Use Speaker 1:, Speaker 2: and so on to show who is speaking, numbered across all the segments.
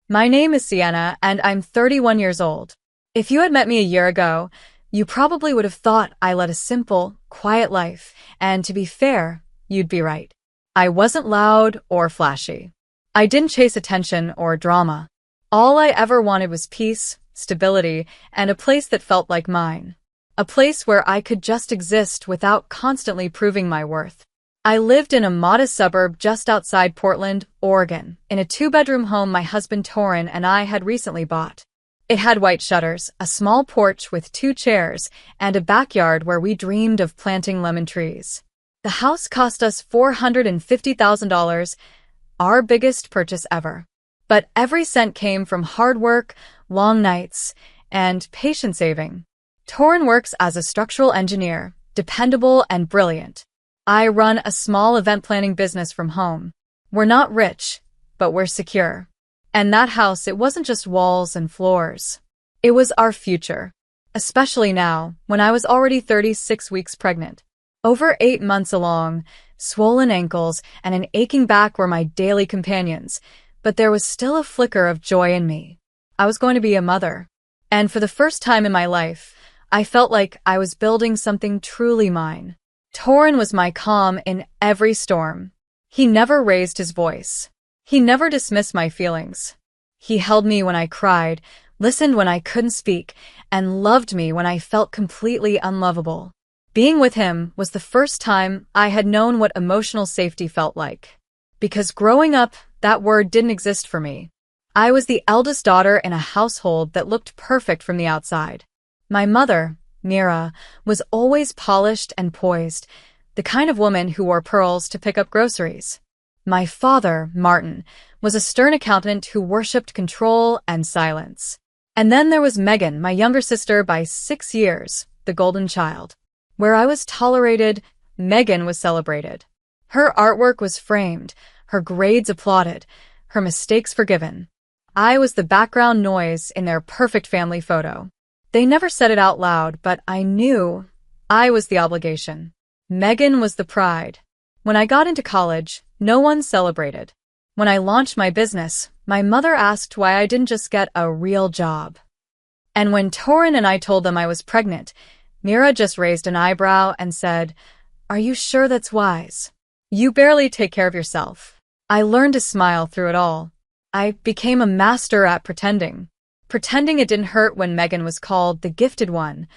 Speaker 1: My name is Sienna, and I'm 31 years old. If you had met me a year ago, you probably would have thought I led a simple, quiet life, and to be fair, you'd be right. I wasn't loud or flashy. I didn't chase attention or drama. All I ever wanted was peace, stability, and a place that felt like mine. A place where I could just exist without constantly proving my worth. I lived in a modest suburb just outside Portland, Oregon, in a two-bedroom home my husband Torin and I had recently bought. It had white shutters, a small porch with two chairs, and a backyard where we dreamed of planting lemon trees. The house cost us $450,000, our biggest purchase ever. But every cent came from hard work, long nights, and patient saving. Torin works as a structural engineer, dependable and brilliant. I run a small event planning business from home. We're not rich, but we're secure. And that house, it wasn't just walls and floors. It was our future. Especially now, when I was already 36 weeks pregnant. Over 8 months along, swollen ankles and an aching back were my daily companions, but there was still a flicker of joy in me. I was going to be a mother. And for the first time in my life, I felt like I was building something truly mine. Torin was my calm in every storm. He never raised his voice. He never dismissed my feelings. He held me when I cried, listened when I couldn't speak, and loved me when I felt completely unlovable. Being with him was the first time I had known what emotional safety felt like. Because growing up, that word didn't exist for me. I was the eldest daughter in a household that looked perfect from the outside. My mother, Mira, was always polished and poised, the kind of woman who wore pearls to pick up groceries. My father, Martin, was a stern accountant who worshipped control and silence. And then there was Megan, my younger sister by 6 years, the golden child. Where I was tolerated, Megan was celebrated. Her artwork was framed, her grades applauded, her mistakes forgiven. I was the background noise in their perfect family photo. They never said it out loud, but I knew I was the obligation. Megan was the pride. When I got into college, no one celebrated. When I launched my business, my mother asked why I didn't just get a real job. And when Torin and I told them I was pregnant, Mira just raised an eyebrow and said, "Are you sure that's wise? You barely take care of yourself." I learned to smile through it all. I became a master at pretending. Pretending it didn't hurt when Megan was called the gifted one,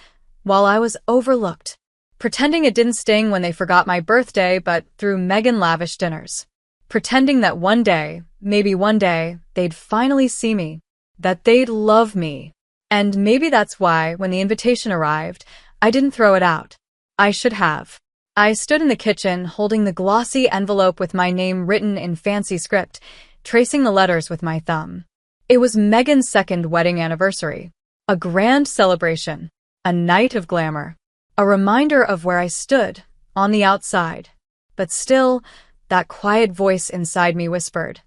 Speaker 1: while I was overlooked. Pretending it didn't sting when they forgot my birthday but threw Megan lavish dinners. Pretending that one day, maybe one day, they'd finally see me, that they'd love me. And maybe that's why, when the invitation arrived, I didn't throw it out. I should have. I stood in the kitchen holding the glossy envelope with my name written in fancy script, tracing the letters with my thumb. It was Megan's second wedding anniversary. A grand celebration. A night of glamour. A reminder of where I stood, on the outside. But still, that quiet voice inside me whispered,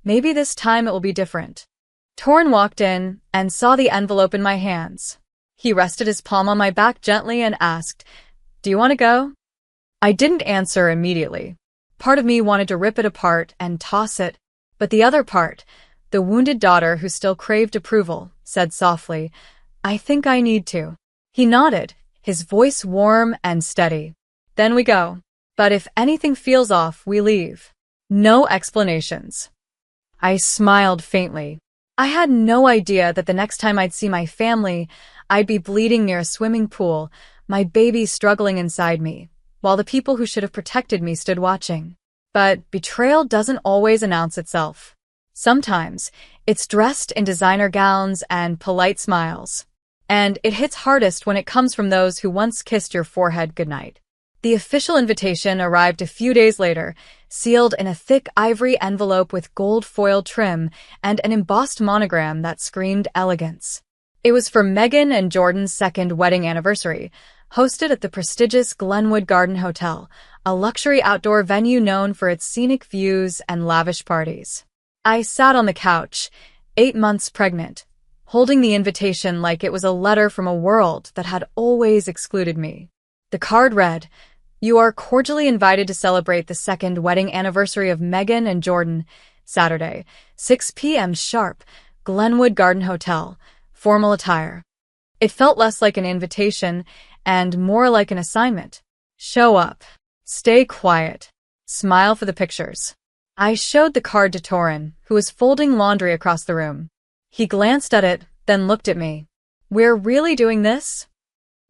Speaker 1: maybe this time it will be different. Torin walked in and saw the envelope in my hands. He rested his palm on my back gently and asked, "Do you want to go?" I didn't answer immediately. Part of me wanted to rip it apart and toss it, but the other part, the wounded daughter who still craved approval, said softly, "I think I need to." He nodded, his voice warm and steady. "Then we go. But if anything feels off, we leave. No explanations." I smiled faintly. I had no idea that the next time I'd see my family, I'd be bleeding near a swimming pool, my baby struggling inside me, while the people who should have protected me stood watching. But betrayal doesn't always announce itself. Sometimes, it's dressed in designer gowns and polite smiles. And it hits hardest when it comes from those who once kissed your forehead goodnight. The official invitation arrived a few days later, sealed in a thick ivory envelope with gold foil trim and an embossed monogram that screamed elegance. It was for Megan and Jordan's second wedding anniversary, hosted at the prestigious Glenwood Garden Hotel, a luxury outdoor venue known for its scenic views and lavish parties. I sat on the couch, 8 months pregnant, holding the invitation like it was a letter from a world that had always excluded me. The card read, "You are cordially invited to celebrate the second wedding anniversary of Megan and Jordan, Saturday, 6 p.m. sharp, Glenwood Garden Hotel, formal attire. It felt less like an invitation and more like an assignment. Show up. Stay quiet. Smile for the pictures. I showed the card to Torin, who was folding laundry across the room. He glanced at it, then looked at me. We're really doing this?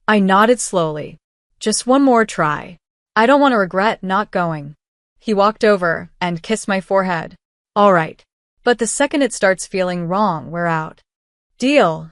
Speaker 1: I nodded slowly. Just one more try. I don't want to regret not going. He walked over and kissed my forehead. All right. But the second it starts feeling wrong, we're out. Deal,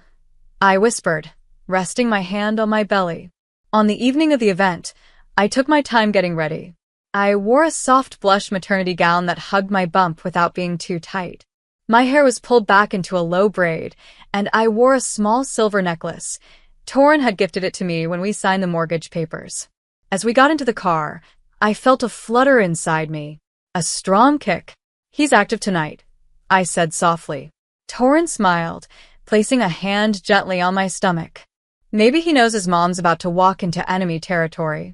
Speaker 1: I whispered, resting my hand on my belly. On the evening of the event, I took my time getting ready. I wore a soft blush maternity gown that hugged my bump without being too tight. My hair was pulled back into a low braid, and I wore a small silver necklace. Torin had gifted it to me when we signed the mortgage papers. As we got into the car, I felt a flutter inside me. A strong kick. He's active tonight, I said softly. Torin smiled, placing a hand gently on my stomach. Maybe he knows his mom's about to walk into enemy territory.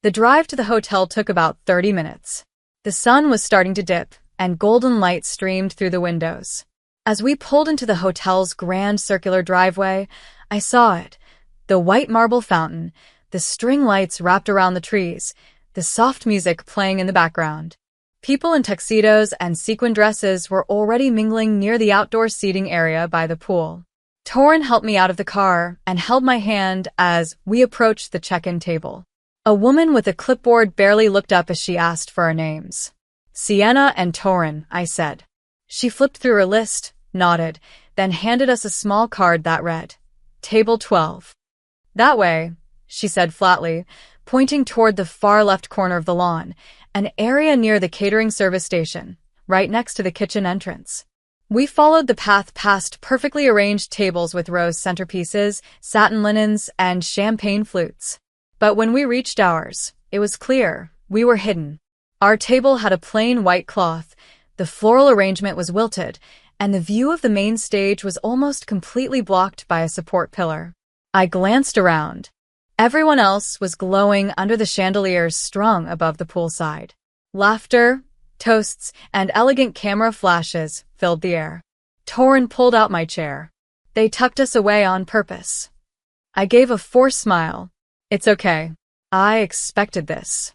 Speaker 1: The drive to the hotel took about 30 minutes. The sun was starting to dip, and golden light streamed through the windows. As we pulled into the hotel's grand circular driveway, I saw it. The white marble fountain, the string lights wrapped around the trees, the soft music playing in the background. People in tuxedos and sequin dresses were already mingling near the outdoor seating area by the pool. Torin helped me out of the car and held my hand as we approached the check-in table. A woman with a clipboard barely looked up as she asked for our names. Sienna and Torin, I said. She flipped through her list, nodded, then handed us a small card that read, Table 12. That way, she said flatly, pointing toward the far left corner of the lawn, an area near the catering service station, right next to the kitchen entrance. We followed the path past perfectly arranged tables with rose centerpieces, satin linens, and champagne flutes. But when we reached ours, it was clear we were hidden. Our table had a plain white cloth, the floral arrangement was wilted, and the view of the main stage was almost completely blocked by a support pillar. I glanced around. Everyone else was glowing under the chandeliers strung above the poolside. Laughter, toasts, and elegant camera flashes filled the air. Torin pulled out my chair. They tucked us away on purpose. I gave a forced smile. It's okay. I expected this.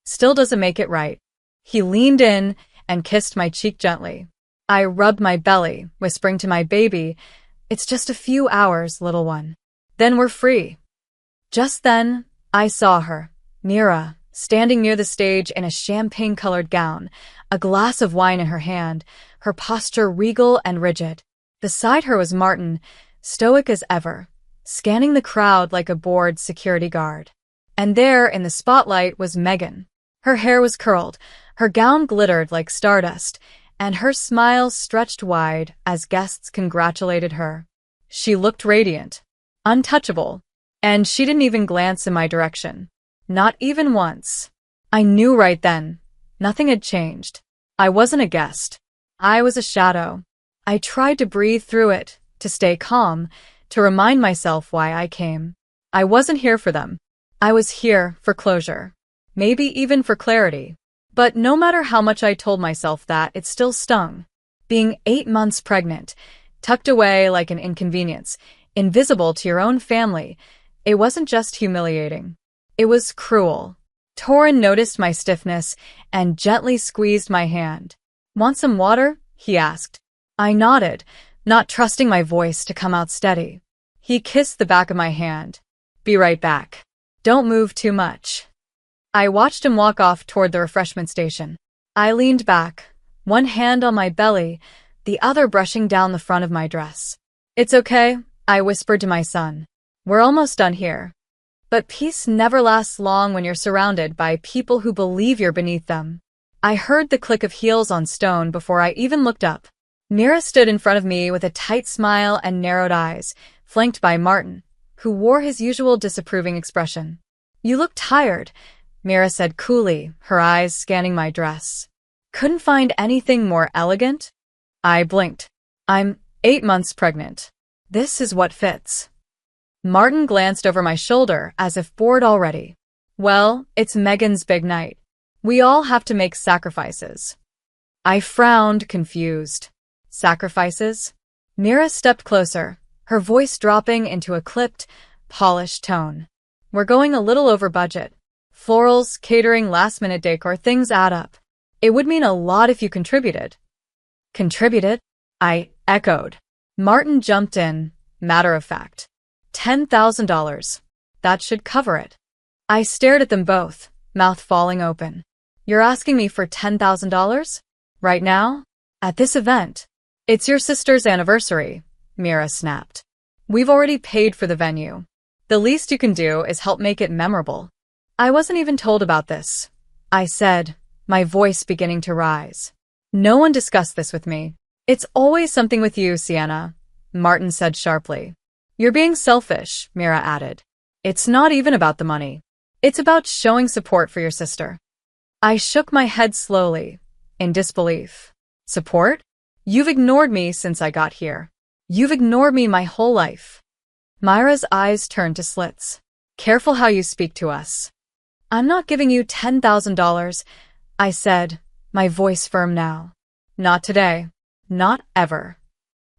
Speaker 1: Still doesn't make it right. He leaned in and kissed my cheek gently. I rubbed my belly, whispering to my baby, It's just a few hours, little one. Then we're free. Just then, I saw her, Mira, standing near the stage in a champagne-colored gown, a glass of wine in her hand, her posture regal and rigid. Beside her was Martin, stoic as ever, scanning the crowd like a bored security guard. And there, in the spotlight, was Megan. Her hair was curled, her gown glittered like stardust, and her smile stretched wide as guests congratulated her. She looked radiant, untouchable, and she didn't even glance in my direction. Not even once. I knew right then. Nothing had changed. I wasn't a guest. I was a shadow. I tried to breathe through it, to stay calm, to remind myself why I came. I wasn't here for them. I was here for closure. Maybe even for clarity. But no matter how much I told myself that, it still stung. Being 8 months pregnant, tucked away like an inconvenience, invisible to your own family, it wasn't just humiliating. It was cruel. Torin noticed my stiffness and gently squeezed my hand. Want some water? He asked. I nodded, not trusting my voice to come out steady. He kissed the back of my hand. Be right back. Don't move too much. I watched him walk off toward the refreshment station. I leaned back, one hand on my belly, the other brushing down the front of my dress. It's okay, I whispered to my son. We're almost done here. But peace never lasts long when you're surrounded by people who believe you're beneath them. I heard the click of heels on stone before I even looked up. Mira stood in front of me with a tight smile and narrowed eyes, flanked by Martin, who wore his usual disapproving expression. You look tired, Mira said coolly, her eyes scanning my dress. Couldn't find anything more elegant? I blinked. I'm 8 months pregnant. This is what fits. Martin glanced over my shoulder as if bored already. Well, it's Megan's big night. We all have to make sacrifices. I frowned, confused. Sacrifices? Mira stepped closer, her voice dropping into a clipped, polished tone. We're going a little over budget. Florals, catering, last-minute decor, things add up. It would mean a lot if you contributed. Contributed? I echoed. Martin jumped in, matter of fact. $10,000. That should cover it. I stared at them both, mouth falling open. You're asking me for $10,000? Right now? At this event? It's your sister's anniversary, Mira snapped. We've already paid for the venue. The least you can do is help make it memorable. I wasn't even told about this, I said, my voice beginning to rise. No one discussed this with me. It's always something with you, Sienna, Martin said sharply. You're being selfish, Mira added. It's not even about the money. It's about showing support for your sister. I shook my head slowly, in disbelief. Support? You've ignored me since I got here. You've ignored me my whole life. Myra's eyes turned to slits. Careful how you speak to us. I'm not giving you $10,000, I said, my voice firm now. Not today. Not ever.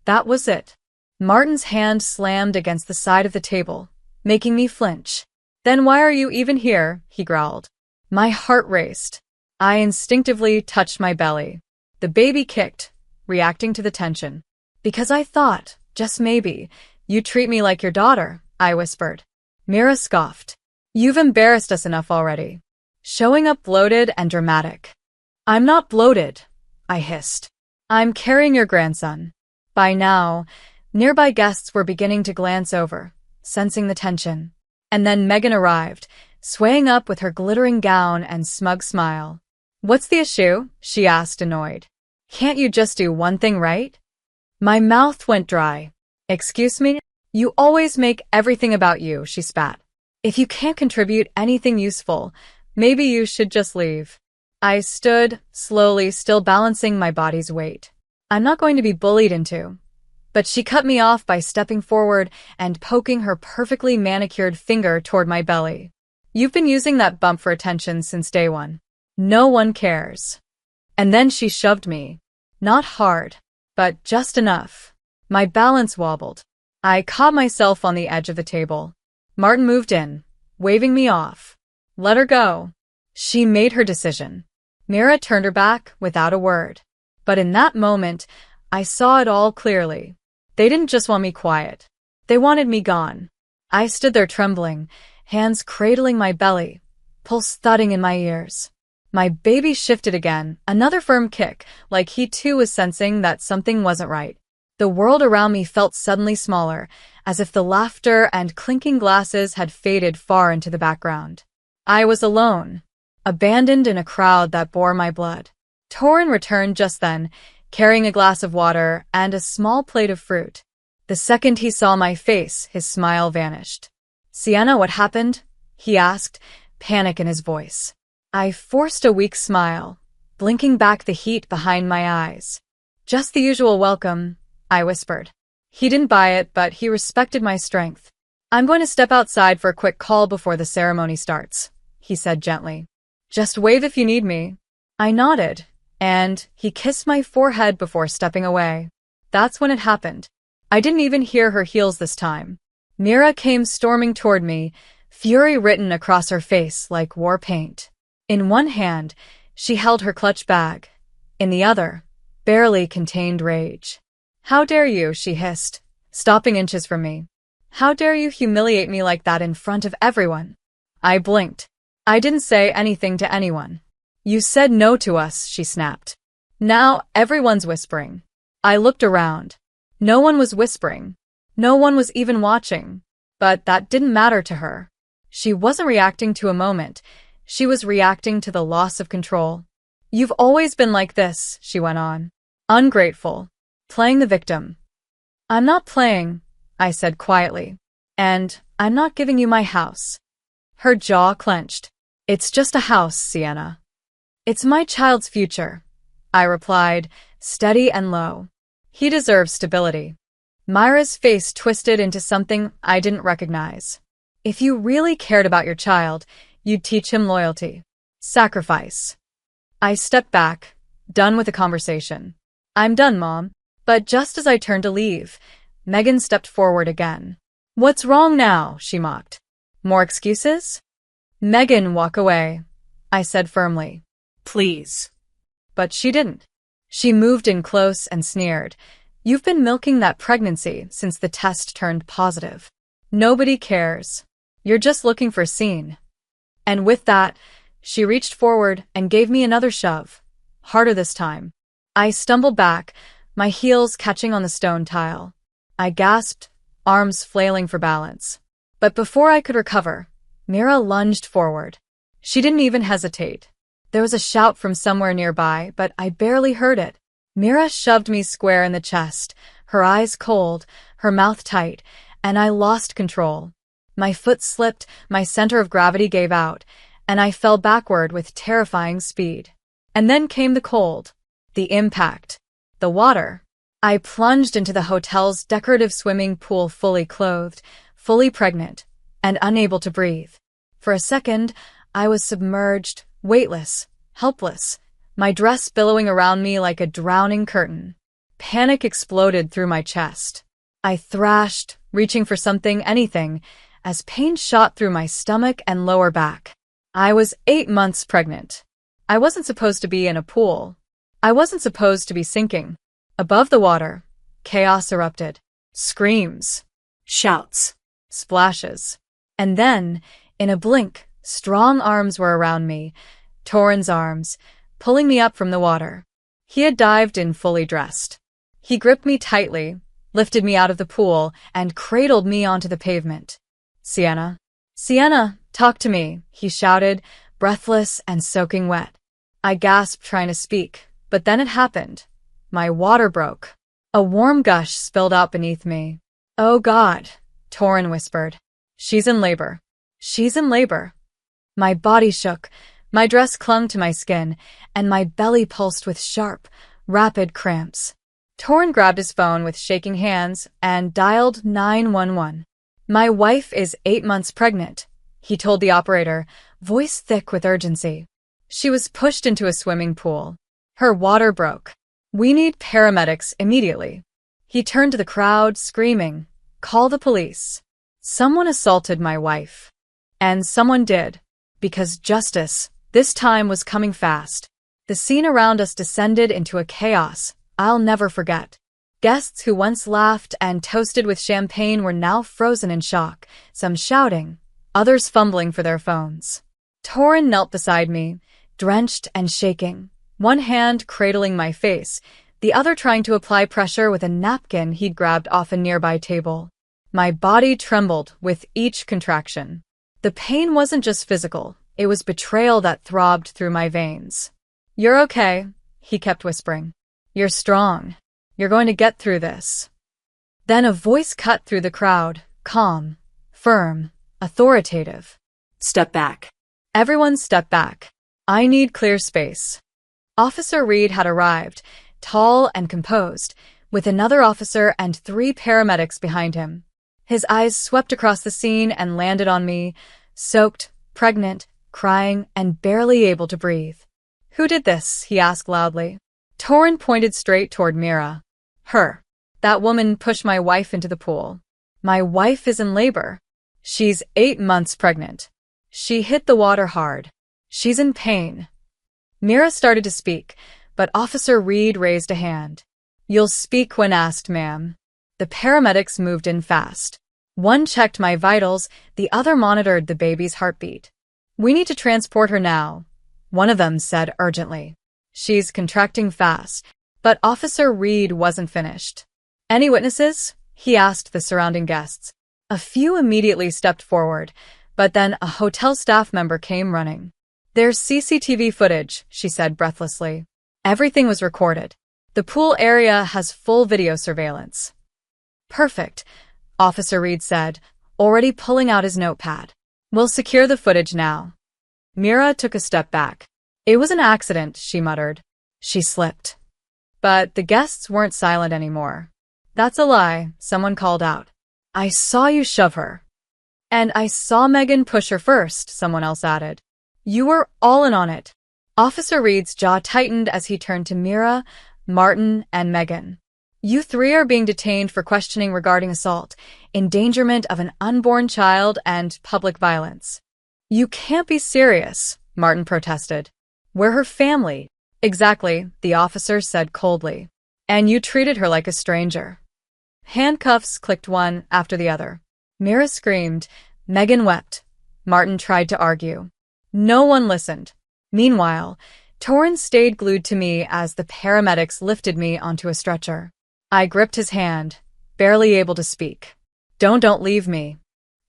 Speaker 1: That was it. Martin's hand slammed against the side of the table, making me flinch. Then why are you even here? He growled. My heart raced. I instinctively touched my belly. The baby kicked, reacting to the tension. Because I thought, just maybe, you'd treat me like your daughter, I whispered. Mira scoffed. You've embarrassed us enough already. Showing up bloated and dramatic. I'm not bloated, I hissed. I'm carrying your grandson. By now, nearby guests were beginning to glance over, sensing the tension. And then Megan arrived, swaying up with her glittering gown and smug smile. What's the issue? She asked, annoyed. Can't you just do one thing right? My mouth went dry. Excuse me? You always make everything about you, she spat. If you can't contribute anything useful, maybe you should just leave. I stood, slowly, still balancing my body's weight. I'm not going to be bullied into. But she cut me off by stepping forward and poking her perfectly manicured finger toward my belly. You've been using that bump for attention since day one. No one cares. And then she shoved me. Not hard, but just enough. My balance wobbled. I caught myself on the edge of the table. Martin moved in, waving me off. Let her go. She made her decision. Mira turned her back without a word. But in that moment, I saw it all clearly. They didn't just want me quiet. They wanted me gone. I stood there trembling, hands cradling my belly, pulse thudding in my ears. My baby shifted again, another firm kick, like he too was sensing that something wasn't right. The world around me felt suddenly smaller, as if the laughter and clinking glasses had faded far into the background. I was alone, abandoned in a crowd that bore my blood. Torin returned just then, carrying a glass of water and a small plate of fruit. The second he saw my face, his smile vanished. Sienna, what happened? He asked, panic in his voice. I forced a weak smile, blinking back the heat behind my eyes. Just the usual welcome, I whispered. He didn't buy it, but he respected my strength. I'm going to step outside for a quick call before the ceremony starts, he said gently. Just wave if you need me. I nodded, and he kissed my forehead before stepping away. That's when it happened. I didn't even hear her heels this time. Mira came storming toward me, fury written across her face like war paint. In one hand, she held her clutch bag. In the other, barely contained rage. How dare you, she hissed, stopping inches from me. How dare you humiliate me like that in front of everyone? I blinked. I didn't say anything to anyone. You said no to us, she snapped. Now everyone's whispering. I looked around. No one was whispering. No one was even watching. But that didn't matter to her. She wasn't reacting to a moment. She was reacting to the loss of control. You've always been like this, she went on. Ungrateful. Playing the victim. I'm not playing, I said quietly. And I'm not giving you my house. Her jaw clenched. It's just a house, Sienna. It's my child's future, I replied, steady and low. He deserves stability. Myra's face twisted into something I didn't recognize. If you really cared about your child, you'd teach him loyalty. Sacrifice. I stepped back, done with the conversation. I'm done, Mom. But just as I turned to leave, Megan stepped forward again. "What's wrong now?" she mocked. "More excuses?" "Megan, walk away," I said firmly.
Speaker 2: "Please."
Speaker 1: But she didn't. She moved in close and sneered. "You've been milking that pregnancy since the test turned positive. Nobody cares. You're just looking for a scene." And with that, she reached forward and gave me another shove, harder this time. I stumbled back, my heels catching on the stone tile. I gasped, arms flailing for balance. But before I could recover, Mira lunged forward. She didn't even hesitate. There was a shout from somewhere nearby, but I barely heard it. Mira shoved me square in the chest, her eyes cold, her mouth tight, and I lost control. My foot slipped, my center of gravity gave out, and I fell backward with terrifying speed. And then came the cold, the impact, the water. I plunged into the hotel's decorative swimming pool fully clothed, fully pregnant, and unable to breathe. For a second, I was submerged, weightless, helpless, my dress billowing around me like a drowning curtain. Panic exploded through my chest. I thrashed, reaching for something, anything, as pain shot through my stomach and lower back. I was 8 months pregnant. I wasn't supposed to be in a pool. I wasn't supposed to be sinking. Above the water, chaos erupted. Screams,
Speaker 2: Shouts.
Speaker 1: splashes. And then, in a blink, strong arms were around me, Torin's arms, pulling me up from the water. He had dived in fully dressed. He gripped me tightly, lifted me out of the pool, and cradled me onto the pavement. "Sienna. Sienna, talk to me," he shouted, breathless and soaking wet. I gasped, trying to speak, but then it happened. My water broke. A warm gush spilled out beneath me. "Oh God," Torin whispered. "She's in labor. She's in labor." My body shook, my dress clung to my skin, and my belly pulsed with sharp, rapid cramps. Torin grabbed his phone with shaking hands and dialed 911. "My wife is 8 months pregnant," he told the operator, voice thick with urgency. "She was pushed into a swimming pool. Her water broke. We need paramedics immediately." He turned to the crowd, screaming, "Call the police. Someone assaulted my wife." And someone did, because justice, this time, was coming fast. The scene around us descended into a chaos I'll never forget. Guests who once laughed and toasted with champagne were now frozen in shock, some shouting, others fumbling for their phones. Torin knelt beside me, drenched and shaking, one hand cradling my face, the other trying to apply pressure with a napkin he'd grabbed off a nearby table. My body trembled with each contraction. The pain wasn't just physical, it was betrayal that throbbed through my veins. "You're okay," he kept whispering. "You're strong. You're going to get through this." Then a voice cut through the crowd, calm, firm, authoritative.
Speaker 2: "Step back."
Speaker 1: Everyone stepped back. "I need clear space." Officer Reed had arrived, tall and composed, with another officer and 3 paramedics behind him. His eyes swept across the scene and landed on me, soaked, pregnant, crying, and barely able to breathe. "Who did this?" he asked loudly. Torin pointed straight toward Mira. "Her. That woman pushed my wife into the pool. My wife is in labor. She's 8 months pregnant. She hit the water hard. She's in pain." Mira started to speak, but Officer Reed raised a hand. "You'll speak when asked, ma'am." The paramedics moved in fast. One checked my vitals, the other monitored the baby's heartbeat. "We need to transport her now," one of them said urgently. "She's contracting fast." But Officer Reed wasn't finished. "Any witnesses?" he asked the surrounding guests. A few immediately stepped forward, but then a hotel staff member came running. "There's CCTV footage," she said breathlessly. "Everything was recorded. The pool area has full video surveillance." "Perfect," Officer Reed said, already pulling out his notepad. "We'll secure the footage now." Mira took a step back. "It was an accident," she muttered. She slipped. But the guests weren't silent anymore. "That's a lie," someone called out. "I saw you shove her." "And I saw Megan push her first," someone else added. "You were all in on it." Officer Reed's jaw tightened as he turned to Mira, Martin, and Megan. You three are being detained for questioning regarding assault, endangerment of an unborn child, and public violence. You can't be serious, Martin protested. We're her family. Exactly, the officer said coldly. And you treated her like a stranger. Handcuffs clicked one after the other. Mira screamed. Megan wept. Martin tried to argue. No one listened. Meanwhile, Torrin stayed glued to me as the paramedics lifted me onto a stretcher. I gripped his hand, barely able to speak. Don't leave me.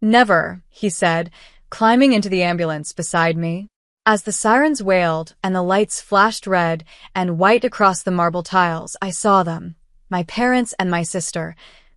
Speaker 1: Never, he said, climbing into the ambulance beside me. As the sirens wailed and the lights flashed red and white across the marble tiles, I saw them, my parents and my sister,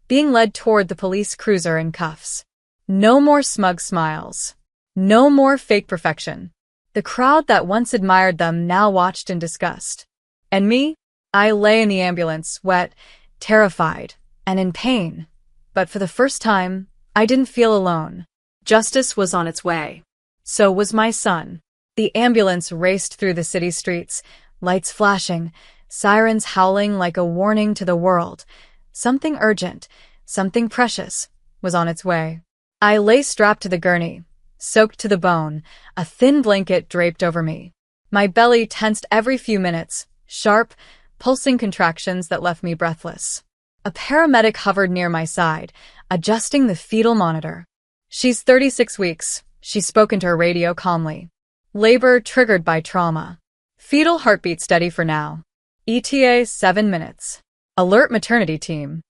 Speaker 1: being led toward the police cruiser in cuffs. No more smug smiles. No more fake perfection. The crowd that once admired them now watched in disgust. And me? I lay in the ambulance, wet, terrified, and in pain. But for the first time, I didn't feel alone.
Speaker 2: Justice was on its way.
Speaker 1: So was my son. The ambulance raced through the city streets, lights flashing, sirens howling like a warning to the world. Something urgent, something precious, was on its way. I lay strapped to the gurney, soaked to the bone, a thin blanket draped over me. My belly tensed every few minutes, sharp, pulsing contractions that left me breathless. A paramedic hovered near my side, adjusting the fetal monitor. She's 36 weeks, she spoke into her radio calmly. Labor triggered by trauma. Fetal heartbeat steady for now. ETA 7 minutes. Alert maternity team.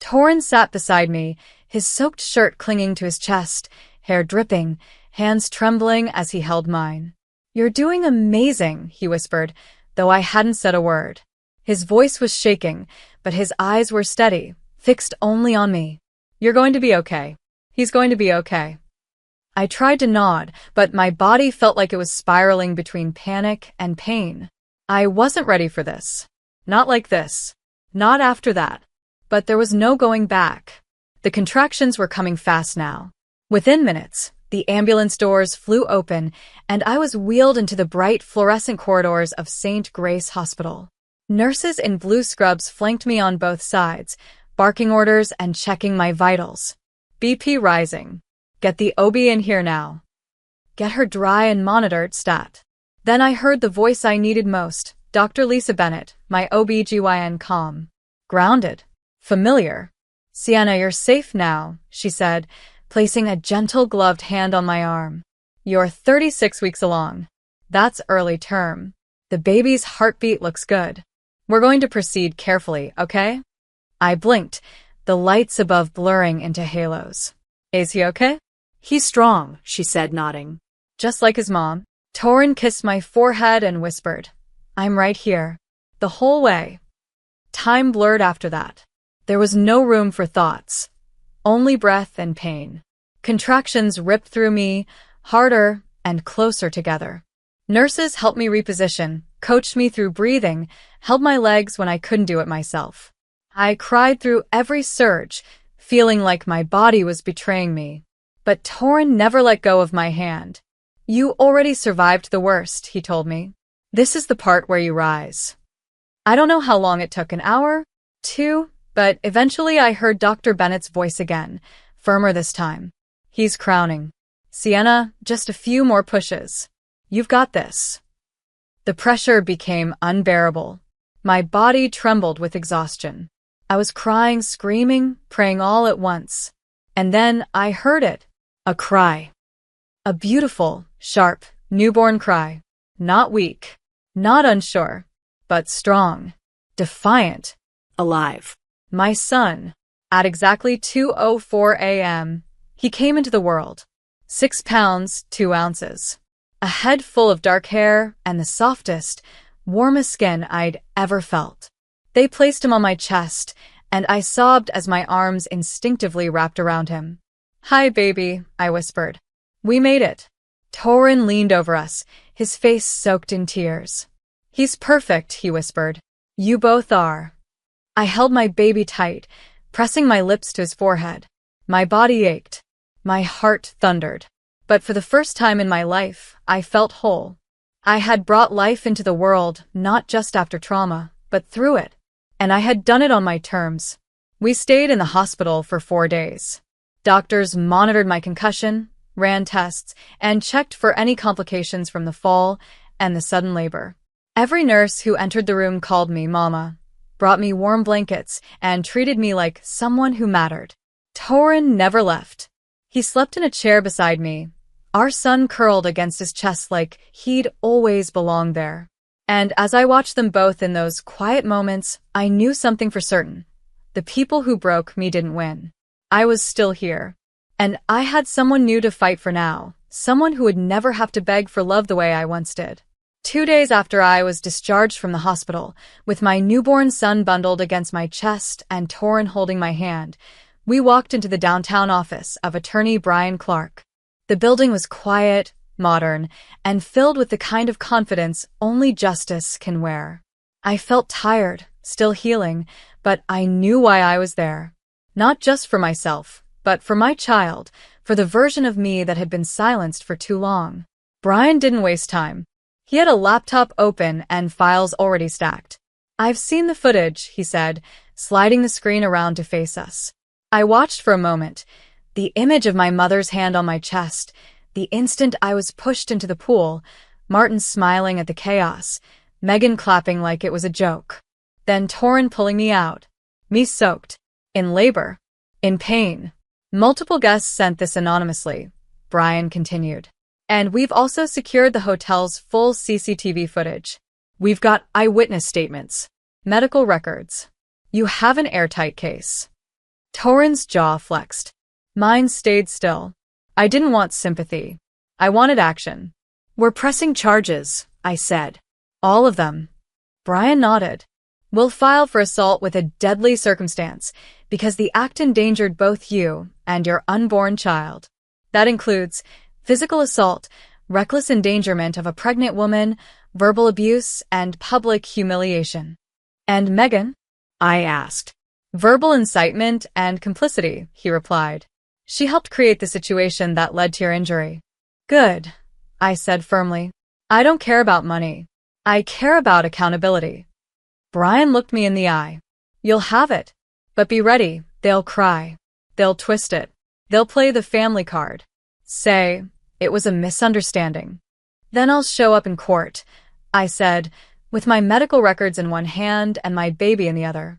Speaker 1: Torrin sat beside me, his soaked shirt clinging to his chest, hair dripping, hands trembling as he held mine. You're doing amazing, he whispered, though I hadn't said a word. His voice was shaking, but his eyes were steady, fixed only on me. You're going to be okay. He's going to be okay. I tried to nod, but my body felt like it was spiraling between panic and pain. I wasn't ready for this. Not like this. Not after that. But there was no going back. The contractions were coming fast now. Within minutes, the ambulance doors flew open, and I was wheeled into the bright fluorescent corridors of St. Grace Hospital. Nurses in blue scrubs flanked me on both sides, barking orders and checking my vitals. BP rising. Get the OB in here now. Get her dry and monitored, stat. Then I heard the voice I needed most, Dr. Lisa Bennett, my OB-GYN calm. Grounded. Familiar. Sienna, you're safe now, she said, placing a gentle gloved hand on my arm. You're 36 weeks along. That's early term. The baby's heartbeat looks good. We're going to proceed carefully, okay? I blinked, the lights above blurring into halos. Is he okay?
Speaker 2: He's strong, she said, nodding.
Speaker 1: Just like his mom. Torrin kissed my forehead and whispered, I'm right here. The whole way. Time blurred after that. There was no room for thoughts. Only breath and pain. Contractions ripped through me, harder and closer together. Nurses helped me reposition, coached me through breathing, held my legs when I couldn't do it myself. I cried through every surge, feeling like my body was betraying me. But Torrin never let go of my hand. You already survived the worst, he told me. This is the part where you rise. I don't know how long it took, an hour? 2? But eventually I heard Dr. Bennett's voice again, firmer this time. He's crowning. Sienna, just a few more pushes. You've got this. The pressure became unbearable. My body trembled with exhaustion. I was crying, screaming, praying all at once. And then I heard it. A cry. A beautiful, sharp, newborn cry. Not weak. Not unsure. But strong. Defiant.
Speaker 2: Alive.
Speaker 1: My son. At exactly 2:04 a.m., he came into the world. 6 pounds, 2 ounces. A head full of dark hair and the softest, warmest skin I'd ever felt. They placed him on my chest, and I sobbed as my arms instinctively wrapped around him. Hi, baby, I whispered. We made it. Torrin leaned over us, his face soaked in tears. He's perfect, he whispered. You both are. I held my baby tight, pressing my lips to his forehead. My body ached. My heart thundered. But for the first time in my life, I felt whole. I had brought life into the world, not just after trauma, but through it. And I had done it on my terms. We stayed in the hospital for 4 days. Doctors monitored my concussion, ran tests, and checked for any complications from the fall and the sudden labor. Every nurse who entered the room called me Mama, brought me warm blankets, and treated me like someone who mattered. Torin never left. He slept in a chair beside me, our son curled against his chest like he'd always belonged there. And as I watched them both in those quiet moments, I knew something for certain. The people who broke me didn't win. I was still here. And I had someone new to fight for now, someone who would never have to beg for love the way I once did. 2 days after I was discharged from the hospital, with my newborn son bundled against my chest and Torin holding my hand, we walked into the downtown office of attorney Brian Clark. The building was quiet, modern, and filled with the kind of confidence only justice can wear. I felt tired, still healing, but I knew why I was there. Not just for myself, but for my child, for the version of me that had been silenced for too long. Brian didn't waste time. He had a laptop open and files already stacked. "I've seen the footage," he said, sliding the screen around to face us. I watched for a moment, the image of my mother's hand on my chest, the instant I was pushed into the pool, Martin smiling at the chaos, Megan clapping like it was a joke. Then Torin pulling me out. Me soaked. In labor. In pain. Multiple guests sent this anonymously, Brian continued. And we've also secured the hotel's full CCTV footage. We've got eyewitness statements. Medical records. You have an airtight case. Torin's jaw flexed. Mine stayed still. I didn't want sympathy. I wanted action. "We're pressing charges," I said. "All of them." Brian nodded. "We'll file for assault with a deadly circumstance, because the act endangered both you and your unborn child. That includes physical assault, reckless endangerment of a pregnant woman, verbal abuse, and public humiliation." "And Megan?" I asked. "Verbal incitement and complicity," he replied. "She helped create the situation that led to your injury." "Good," I said firmly. "I don't care about money. I care about accountability." Brian looked me in the eye. "You'll have it. But be ready, they'll cry. They'll twist it. They'll play the family card. Say, it was a misunderstanding. Then I'll show up in court," I said, with my medical records in one hand and my baby in the other.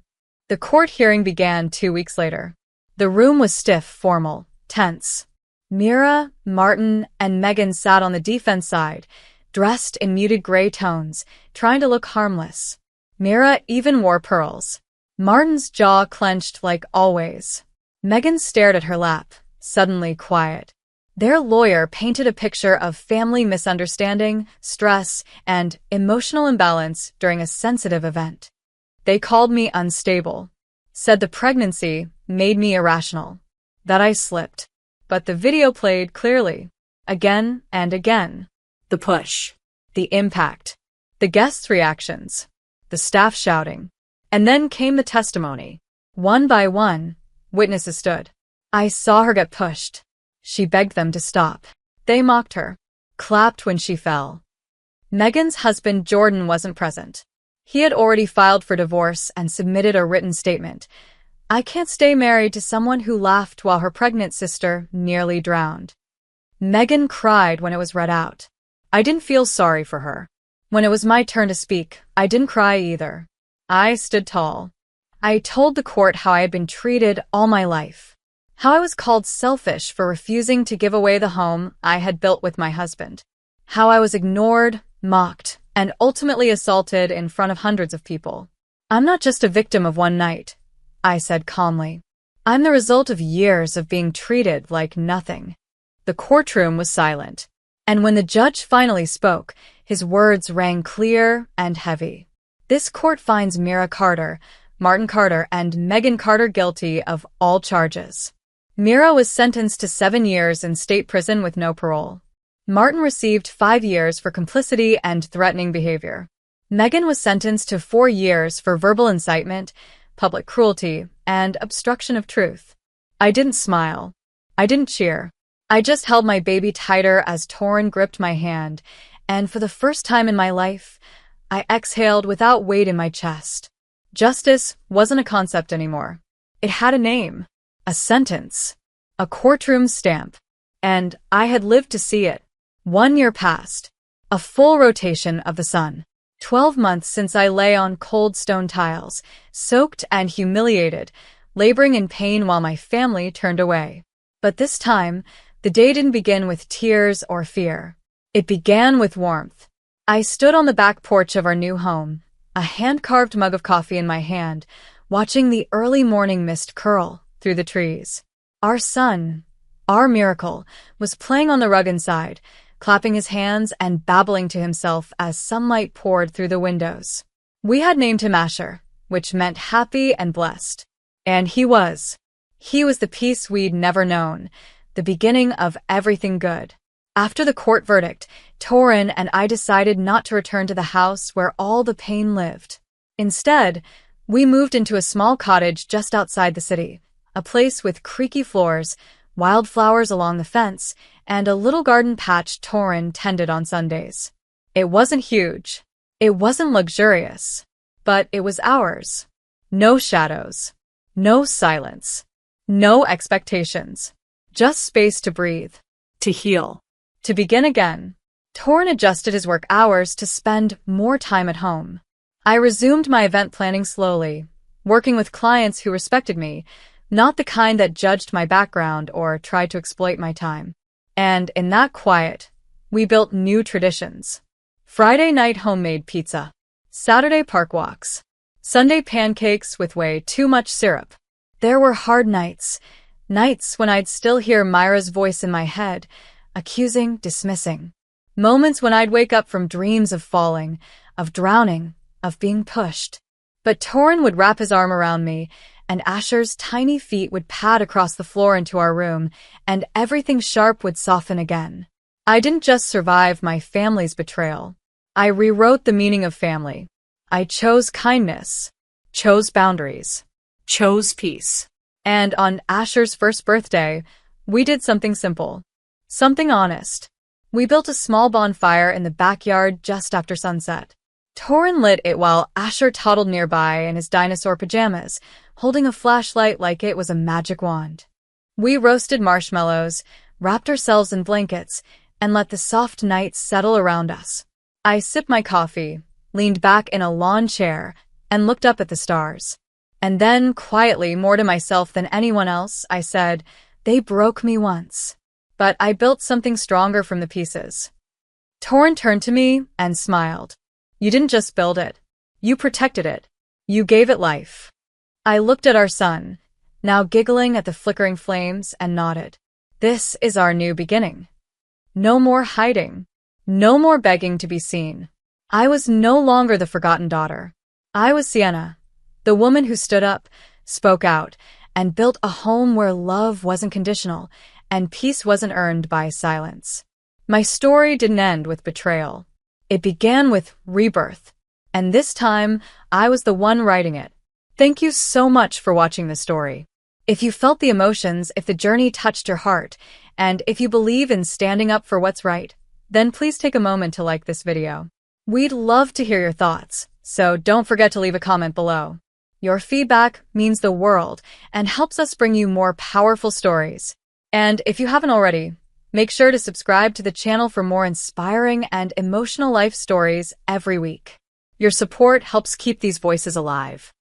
Speaker 1: The court hearing began 2 weeks later. The room was stiff, formal, tense. Mira, Martin, and Megan sat on the defense side, dressed in muted gray tones, trying to look harmless. Mira even wore pearls. Martin's jaw clenched like always. Megan stared at her lap, suddenly quiet. Their lawyer painted a picture of family misunderstanding, stress, and emotional imbalance during a sensitive event. They called me unstable, said the pregnancy made me irrational, that I slipped. But the video played clearly, again and again. The push, the impact, the guests' reactions, the staff shouting. And then came the testimony. One by one, witnesses stood. I saw her get pushed. She begged them to stop. They mocked her, clapped when she fell. Megan's husband Jordan wasn't present. He had already filed for divorce and submitted a written statement. "I can't stay married to someone who laughed while her pregnant sister nearly drowned." Megan cried when it was read out. I didn't feel sorry for her. When it was my turn to speak, I didn't cry either. I stood tall. I told the court how I had been treated all my life, how I was called selfish for refusing to give away the home I had built with my husband, how I was ignored, mocked, and ultimately assaulted in front of hundreds of people. "I'm not just a victim of one night," I said calmly. "I'm the result of years of being treated like nothing." The courtroom was silent, and when the judge finally spoke, his words rang clear and heavy. "This court finds Mira Carter, Martin Carter, and Megan Carter guilty of all charges." Mira was sentenced to 7 years in state prison with no parole. Martin received 5 years for complicity and threatening behavior. Megan was sentenced to 4 years for verbal incitement, public cruelty, and obstruction of truth. I didn't smile. I didn't cheer. I just held my baby tighter as Torin gripped my hand, and for the first time in my life, I exhaled without weight in my chest. Justice wasn't a concept anymore. It had a name, a sentence, a courtroom stamp, and I had lived to see it. 1 year passed, a full rotation of the sun. 12 months since I lay on cold stone tiles, soaked and humiliated, laboring in pain while my family turned away. But this time, the day didn't begin with tears or fear. It began with warmth. I stood on the back porch of our new home, a hand-carved mug of coffee in my hand, watching the early morning mist curl through the trees. Our son, our miracle, was playing on the rug inside, clapping his hands and babbling to himself as sunlight poured through the windows. We had named him Asher, which meant happy and blessed. And he was. He was the peace we'd never known, the beginning of everything good. After the court verdict, Torin and I decided not to return to the house where all the pain lived. Instead, we moved into a small cottage just outside the city, a place with creaky floors, wildflowers along the fence, and a little garden patch Torin tended on Sundays. It wasn't huge. It wasn't luxurious. But it was ours. No shadows. No silence. No expectations. Just space to breathe.
Speaker 2: To heal.
Speaker 1: To begin again. Torin adjusted his work hours to spend more time at home. I resumed my event planning slowly, working with clients who respected me, not the kind that judged my background or tried to exploit my time. And in that quiet, we built new traditions. Friday night homemade pizza. Saturday park walks. Sunday pancakes with way too much syrup. There were hard nights when I'd still hear Myra's voice in my head, accusing, dismissing. Moments when I'd wake up from dreams of falling, of drowning, of being pushed. But Torin would wrap his arm around me, and Asher's tiny feet would pad across the floor into our room, and everything sharp would soften again. I didn't just survive my family's betrayal. I rewrote the meaning of family. I chose kindness, chose boundaries,
Speaker 2: Chose peace.
Speaker 1: and on Asher's first birthday, we did something simple, something honest. We built a small bonfire in the backyard just after sunset. Torin lit it while Asher toddled nearby in his dinosaur pajamas, holding a flashlight like it was a magic wand. We roasted marshmallows, wrapped ourselves in blankets, and let the soft night settle around us. I sipped my coffee, leaned back in a lawn chair, and looked up at the stars. And then, quietly, more to myself than anyone else, I said, "They broke me once. But I built something stronger from the pieces." Torin turned to me and smiled. "You didn't just build it. You protected it. You gave it life." I looked at our son, now giggling at the flickering flames, and nodded. This is our new beginning. No more hiding. No more begging to be seen. I was no longer the forgotten daughter. I was Sienna, the woman who stood up, spoke out, and built a home where love wasn't conditional and peace wasn't earned by silence. My story didn't end with betrayal. It began with rebirth, and this time, I was the one writing it. Thank you so much for watching this story. If you felt the emotions, if the journey touched your heart, and if you believe in standing up for what's right, then please take a moment to like this video. We'd love to hear your thoughts, so don't forget to leave a comment below. Your feedback means the world and helps us bring you more powerful stories. And if you haven't already, make sure to subscribe to the channel for more inspiring and emotional life stories every week. Your support helps keep these voices alive.